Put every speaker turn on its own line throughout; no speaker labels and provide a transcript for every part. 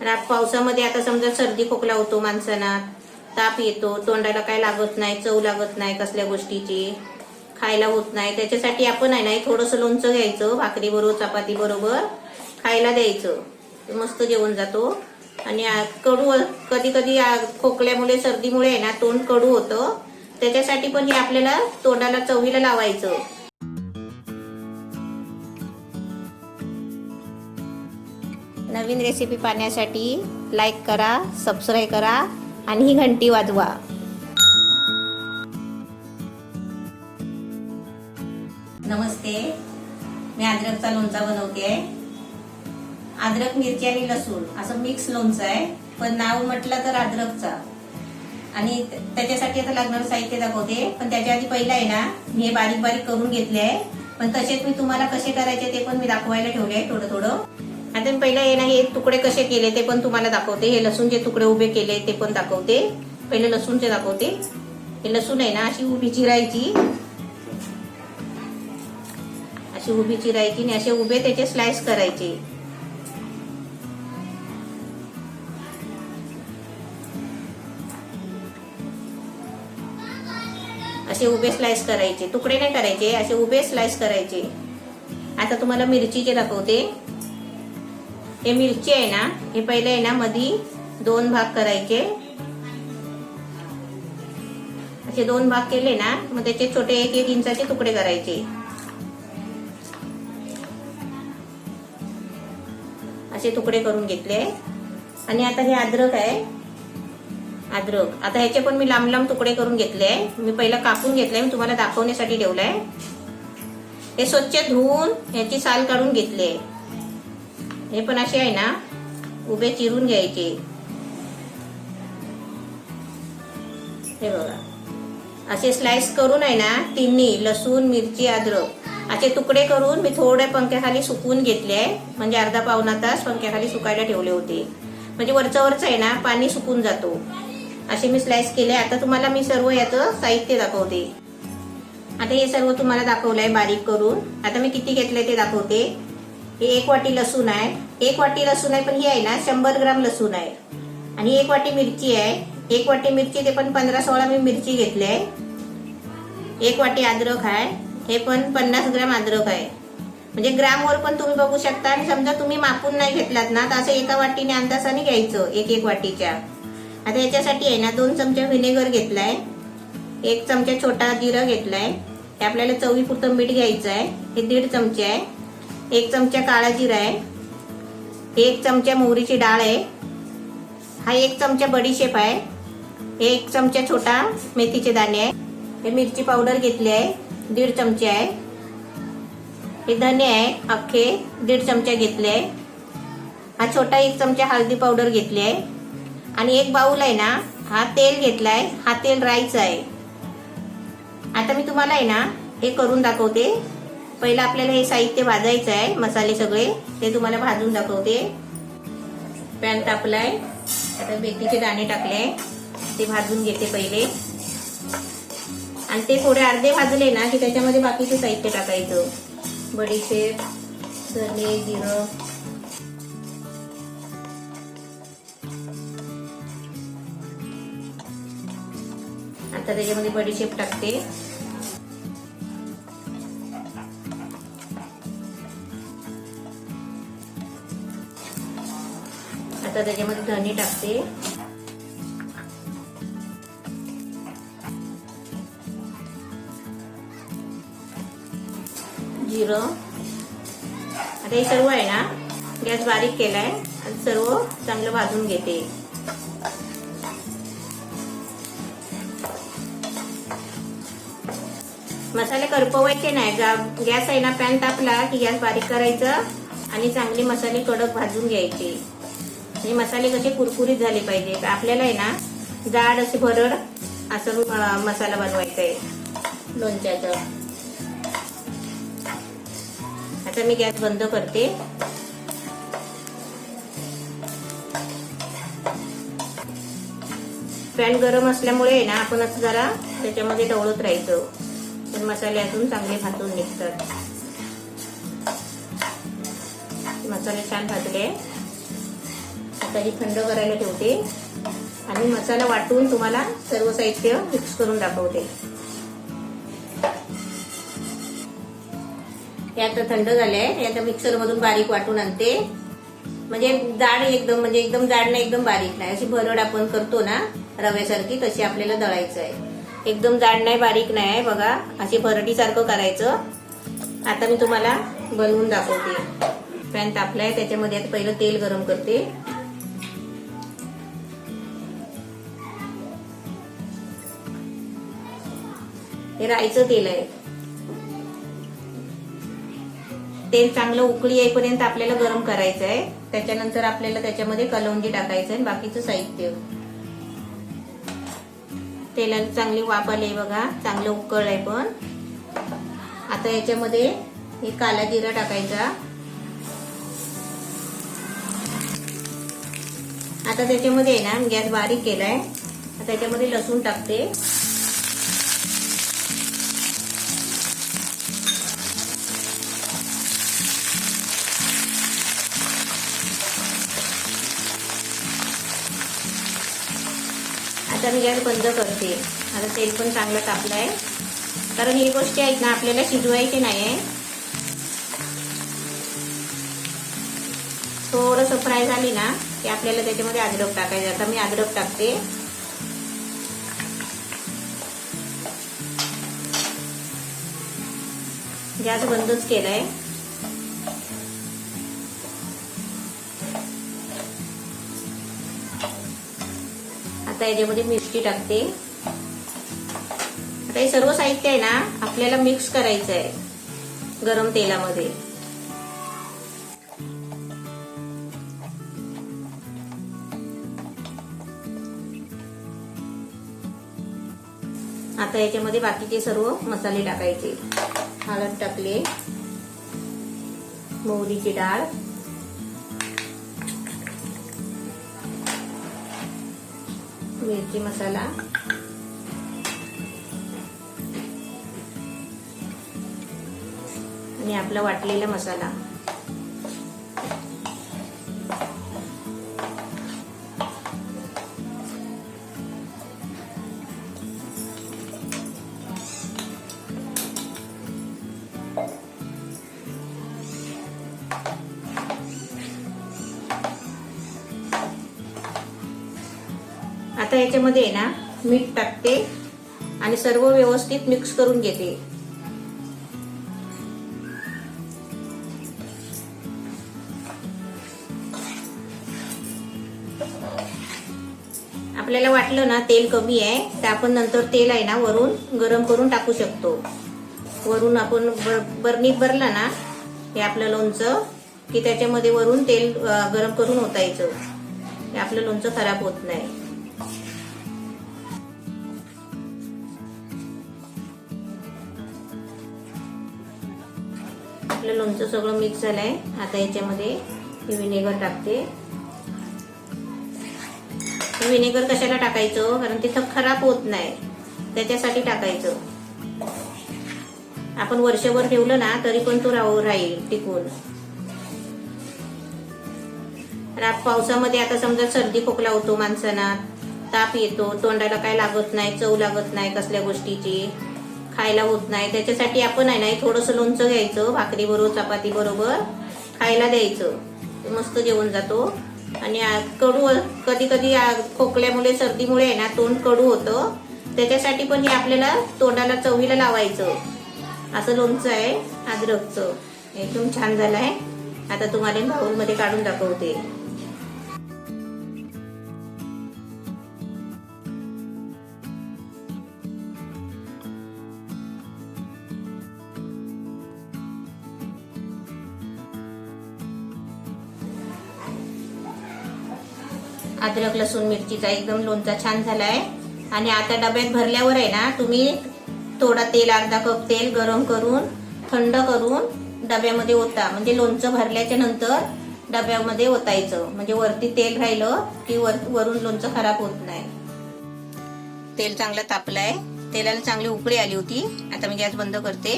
पावसामध्ये आता समजा सर्दी खोकला होतो माणसांना, ताप येतो, तोंडाला काय लागत नाही, चव लागत नाही कसल्या गोष्टीची, खायला होत नाही, त्याच्यासाठी आपण आहे ना थोडंसं लोणचं घ्यायचं, भाकरी बरोबर चपाती बरोबर खायला द्यायचं, मस्त जेवण जातो. आणि कडू कधी कधी खोकल्यामुळे सर्दीमुळे आहे ना तोंड कडू होतं, त्याच्यासाठी पण हे आपल्याला तोंडाला चवीला लावायचं. नवीन रेसिपी पाहण्यासाठी लाईक करा, सबस्क्राईब करा आणि ही घंटी वाजवा. नमस्ते, मी अद्रकचा लोणचा बनवते. अद्रक, मिरची आणि लसूण असं मिक्स लोणचं आहे, पण नाव म्हटलं तर अद्रकचा. आणि त्याच्यासाठी आता लागणारं साहित्य दाखवते, पण त्याच्या आधी पहिला आहे ना मी हे बारीक बारीक करून घेतले आहे, पण तसेच मी तुम्हाला कसे करायचे ते पण मी दाखवायला ठेवले आहे थोडं थोडं. आता मी पहिला आहे ना हे तुकडे कसे केले ते पण तुम्हाला दाखवते. हे लसूणचे तुकडे उभे केले ते पण दाखवते. पहिले लसूणचे दाखवते. हे लसूण आहे ना अशी उभी चिरायची, अशी उभी चिरायची आणि असे उभे त्याचे स्लाइस करायचे. असे उभे स्लाइस करायचे, तुकडे नाही करायचे, असे उभे स्लाइस करायचे. आता तुम्हाला मिरचीचे दाखवते. हे मिरची आहे ना, हे पहिले आहे ना मधी 2 भाग करायचे. असे 2 भाग केले ना मग त्याचे छोटे 1-1 इंचाचे तुकडे करायचे. असे तुकडे करून घेतले. आणि आता हे अद्रक आहे, अद्रक आता ह्याचे पण मी लांब लांब तुकडे करून घेतले. मी पहिला कापून घेतलाय, मी तुम्हाला दाखवण्यासाठी ठेवलंय. हे स्वच्छ धुवून ह्याची साल काढून घेतले. हे पण असे आहे ना उभे चिरून घ्यायचे. हे बघा असे स्लाइस करून आहे ना तिन्ही लसूण, मिरची, अद्रक असे तुकडे करून मी थोडे पंख्याखाली सुकवून घेतले. म्हणजे अर्धा पाऊण तास पंख्याखाली सुकायला ठेवले होते, म्हणजे वरचं आहे ना पाणी सुकून जातो. असे मी स्लाइस केले. आता तुम्हाला मी सर्व याचं साहित्य दाखवते. आता हे सर्व तुम्हाला दाखवलंय बारीक करून. आता मी किती घेतलंय ते दाखवते. हे 1 वाटी लसूण आहे, 1 वाटी लसूण आहे, पण ही आहे ना 100 ग्राम लसूण आहे. आणि 1 वाटी मिरची आहे, 1 वाटी मिरची ते पण 15-16 मी मिरची घेतली आहे. 1 वाटी अद्रक आहे, हे पण 50 ग्राम अद्रक आहे. म्हणजे ग्रामवर पण तुम्ही बघू शकता. आणि समजा तुम्ही मापून नाही घेतलात ना तर असं एका वाटीने अंदाजाने घ्यायचं, 1-1 वाटीच्या. आता याच्यासाठी आहे ना 2 चमचे व्हिनेगर घेतलाय, 1 चमचा छोटा जिरा घेतलाय. हे आपल्याला चवीपुरतं मीठ घ्यायचं आहे, हे 1.5 चमचे आहे. 1 चमचा काळा जिरा आहे, 1 चमचा मोहरीची डाळ आहे, हा 1 चमचा बडीशेप आहे, 1 चमचा छोटा मेथीचे दाणे आहे. हे मिरची पावडर घेतली आहे, 1.5 चमचे आहे. हे धने आहे अख्खे, 1.5 चमचा घेतले आहे. हा छोटा 1 चमचा हळदी पावडर घेतली आहे. आणि 1 बाउल आहे ना हा तेल घेतलाय, हा तेल राईचं आहे. आता मी तुम्हाला आहे ना हे करून दाखवते. पहिलं आपल्याला हे साहित्य भाजायचं आहे, मसाले सगळे ते तुम्हाला भाजून दाखवते. पॅन तापलाय, आता मेथीचे दाणे टाकले, ते भाजून घेते पहिले. आणि ते थोडे अर्धे भाजले ना की त्याच्यामध्ये बाकीचे साहित्य टाकायचं. बडीशेप, धने, जिरं. आता त्याच्यामध्ये बडीशेप टाकते. आता त्याच्यामध्ये धने टाकते. जिरं. आता हे सर्व आहे ना गॅस बारीक केलाय आणि सर्व चांगलं भाजून घेते. मसाले करपवायचे नाही. गॅस आहे ना पॅन तापला की गॅस बारीक करायचं आणि चांगले मसाले कडक भाजून घ्यायचे. आणि मसाले कसे कुरकुरीत झाले पाहिजे. तर आपल्याला आहे ना जाड असे भरड असं मसाला बनवायचा आहे लोणच्याचा. आता मी गॅस बंद करते. पॅन गरम असल्यामुळे ना आपण असं जरा त्याच्यामध्ये ढवळत राहायचं, तर मसाले अजून चांगले भाजून निघतात. मसाले छान भाजले. आता ही थंड करायला ठेवते आणि मसाला वाटून तुम्हाला सर्व साहित्य मिक्स करून दाखवते. हे आता थंड झालंय. हे आता मिक्सर मधून बारीक वाटून आणते. म्हणजे जाड एकदम, म्हणजे एकदम जाड नाही एकदम बारीक नाही, अशी भरड आपण करतो ना रव्यासारखी, तशी आपल्याला दळायचं आहे. एकदम जाड नाही बारीक नाही आहे बघा, अशी भरडीसारखं करायचं. आता मी तुम्हाला बनवून दाखवते. पॅन तापलाय, त्याच्यामध्ये आता पहिलं तेल गरम करते. हे राईचं तेल आहे. तेल चांगलं उकळी येईपर्यंत आपल्याला गरम करायचं आहे. त्याच्यानंतर आपल्याला त्याच्यामध्ये कलौंजी टाकायचं आहे, बाकीचं साहित्य. तेलाला चांगली वाफ आली बघा, चांगलं उकळलंय. पण आता याच्यामध्ये हे काला जिरा टाकायचा. आता त्याच्यामध्ये ना गॅस बारीक केलाय. आता त्याच्यामध्ये लसूण टाकते. आता मी गॅस बंद करते. आता तेल पण चांगलं तापलंय, कारण ही गोष्टी आहेत ना आपल्याला शिजवायची नाहीये. थोडंसं फ्राय झाली ना की आपल्याला त्याच्यामध्ये अद्रक टाकायचं. आता मी अद्रक टाकते. गॅस बंदच केलाय. आता याच्यामध्ये मिरची टाकते. आता हे सर्व साहित्य आहे ना आपल्याला मिक्स करायचं आहे गरम तेलामध्ये. आता याच्यामध्ये बाकीचे सर्व मसाले टाकायचे. हळद टाकले, मोहरीची डाळ, मिरची मसाला, आणि आपला वाटलेला मसाला. आता याच्यामध्ये ना मीठ टाकते आणि सर्व व्यवस्थित मिक्स करून घेते. आपल्याला वाटलं ना तेल कमी आहे तर आपण नंतर तेल आहे ना वरून गरम करून टाकू शकतो. वरून आपण बरणीत भरला ना हे आपलं लोणचं की त्याच्यामध्ये वरून तेल गरम करून ओतायचं. हे आपलं लोणचं खराब होत नाही. आपलं लोणचं सगळं मिक्स झालंय. आता याच्यामध्ये विनेगर टाकते. विनेगर कशाला टाकायचं, कारण ते खराब होत नाही त्याच्यासाठी टाकायचं. आपण वर्षभर ठेवलं ना तरी पण तो राहील टिकून. पावसामध्ये आता समजा सर्दी खोकला होतो माणसांना, ताप येतो, तोंडाला काय लागत नाही, चव लागत नाही कसल्या गोष्टीची, खायला होत नाही, त्याच्यासाठी आपण आहे ना थोडंसं लोणचं घ्यायचं, भाकरी बरोबर चपाती बरोबर खायला द्यायचं. मस्त जेवण जातो. आणि कडू कधी कधी खोकल्यामुळे सर्दीमुळे आहे ना तोंड कडू होतं, त्याच्यासाठी पण हे आपल्याला तोंडाला चवीला लावायचं. असं लोणचं आहे अद्रकचं. एकदम छान झालंय. आता तुम्हाला बाउलमध्ये काढून दाखवते. अद्रक लसूण मिरचीचा एकदम लोणचा छान झालाय. आणि आता डब्यात भरल्यावर आहे ना तुम्ही थोडा तेल, अर्धा कप तेल गरम करून थंड करून डब्यामध्ये ओता. म्हणजे लोणचं भरल्याच्या नंतर डब्यामध्ये ओतायचं, म्हणजे वरती तेल राहिलं की वरून लोणचं खराब होत नाही. तेल चांगलं तापलंय. तेलाला चांगली उकळी आली होती. आता मी गॅस बंद करते.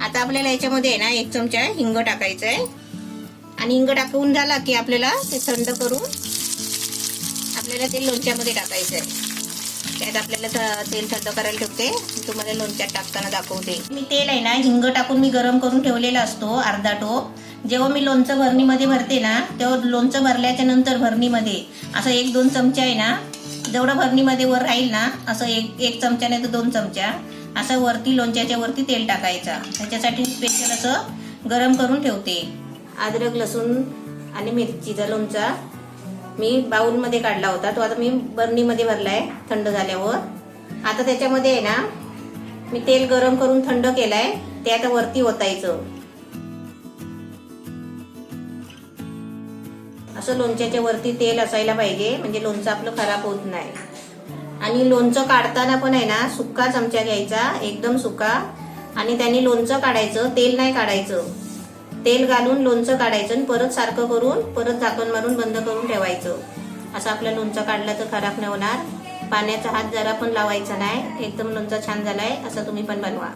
आता आपल्याला याच्यामध्ये ना 1 चमचा हिंग टाकायचा आहे. आणि हिंग टाकून झाला की आपल्याला ते थंड करून आपल्याला ते लोणच्यामध्ये टाकायचं आहे. त्यात आपल्याला तेल थंड करायला ठेवते. तुम्हाला लोणच्यात टाकताना दाखवते. मी तेल आहे ना हिंग टाकून मी गरम करून ठेवलेला असतो अर्धा टोप. जेव्हा मी लोणचं भरणीमध्ये भरते ना तेव्हा लोणचं भरल्याच्या नंतर भरणीमध्ये असं 1-2 चमचा आहे ना, जेवढं भरणीमध्ये वर राहील ना असं एक चमचा नाही तर 2 चमचा असं वरती लोणच्याच्या वरती तेल टाकायचा. त्याच्यासाठी स्पेशल असं गरम करून ठेवते. अद्रक लसूण आणि मिरचीचा लोणचा मी बाउलमध्ये काढला होता. तो आता मी बरणीमध्ये भरलाय थंड झाल्यावर. आता त्याच्यामध्ये आहे ना मी तेल गरम करून थंड केलाय, ते आता वरती ओतायचं. असं लोणच्याच्या वरती तेल असायला पाहिजे, म्हणजे लोणचं आपलं खराब होत नाही. आणि लोणचं काढताना पण आहे ना सुका चमचा घ्यायचा, एकदम सुका, आणि त्याने लोणचं काढायचं, तेल नाही काढायचं. तेल घालून लोणचं काढायचं आणि परत सारखं करून परत झाकण मारून बंद करून ठेवायचं. असं आपलं लोणचं काढलं तर खराब नाही होणार. पाण्याचा हात जरा पण लावायचा नाही. एकदम लोणचं छान झालाय. असं तुम्ही पण बनवा.